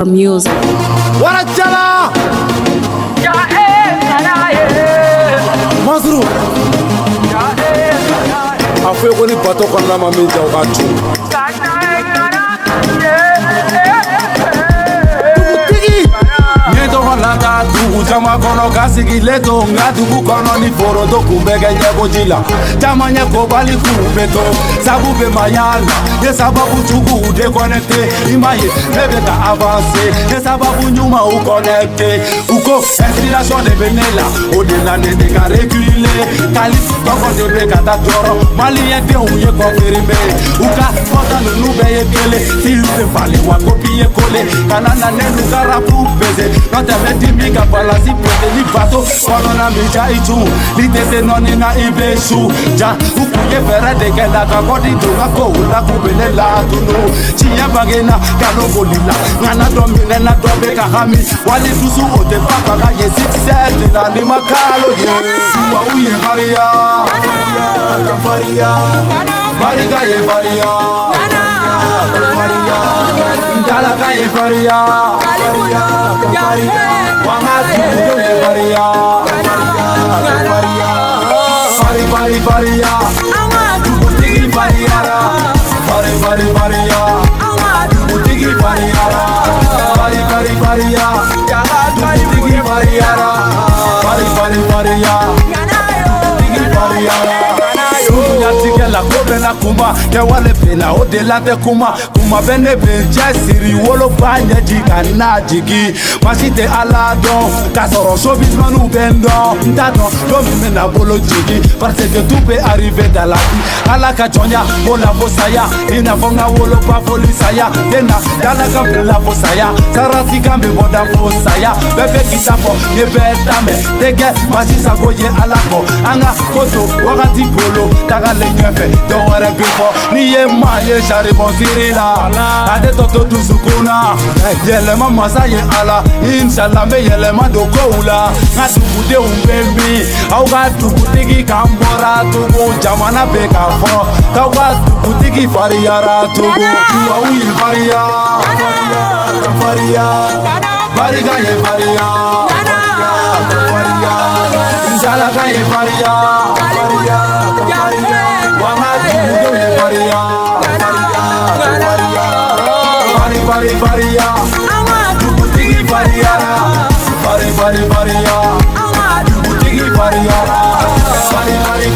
More music. Warachala Mazru Afwe koni bato kona mami jawatu Lata dugu jama kono kasigi leto nga dugu kono ni foro to kumbege nyeko jila jama nyeko bali kubeto sabu be mayala ye sababu chugu de connecte imaye nebe ka avancer ye sababu nyuma u connecte uko inspiration de benela o de la ne de ka reculer kali toko de be ka ta toro malien de u ye confirmer uka fota no nube ye kele si se fale wa copier coller kanana ne nu karapu pese Dimika palasi pote ni bato Kolona mija itu Litese noni na ibesu Ja ukuye fere de kenda kakodi Tunga koula kubele la tunu Chiye bagena kalongo lila Ngana domine na dobe kahami Wali tusu ote paka ye 6-7 Na ni makalo ye Uwa uye varia Varia Variga ye varia Varia Ndalaka ye varia Wangati ye varia Varia Tigi variara Varia Tigi variara Varia Tigi variara Tigi variara la kobe na kuma ke wale pena o de la de kuma bene be jasiri wolo banya jika na jigi masite ala don kasoro so bismanu bendo ndano do mi na bolo jigi parce que tout peut arriver dans la vie ala ka jonya mola fosaya ina fonga wolo pa folisaya tena dala ka la fosaya sarasi kambe boda fosaya bebe kitafo ye betame tege masisa goye ala ko anga koto wakati polo tagale nyefe don't wanna be for ni ye ma ye shari bon sirila ade toto tuzukuna yele mama sa ye ala inshallah me yele ma do koula ngatu bude umbembi au ga tukutigi kambora tugo jamana be ka fo ka wa tukutigi fariara tugo au ye faria variga ye faria inshallah ga ye faria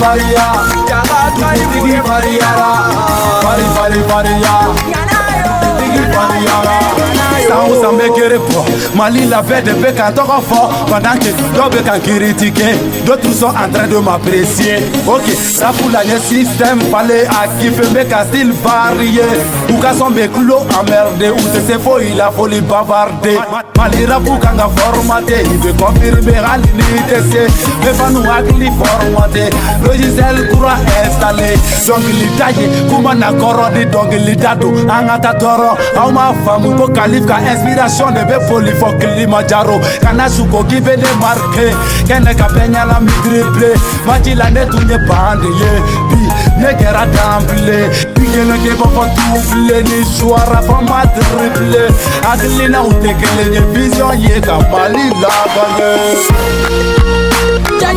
Varia Tigi variara Tigi variara Tigi variara Sao sambe kere po Mali la paix de Beka toko fort pendant que d'autres can critiquer d'autres sont en train de m'apprécier ok ça pour la système fallait à kiffer Beka style varié ou ka son beklo emmerdé ou c'est faux il a fallu bavarder Mali rapu kanga formaté il veut confirmer l'unité mais pas nous agli formaté logiciel courant installé donc l'italie kuma na korodi donc l'idado angata toro au ma femme ko kalifka inspiration de be folie for Kilimanjaro kana suko give de marque kene kapenya la mi triple majila ne tunye bande ye bi negera damble pigene ke papa tuble ni soara pa ma triple aglina utekele nye vision ye ka mali la bane ja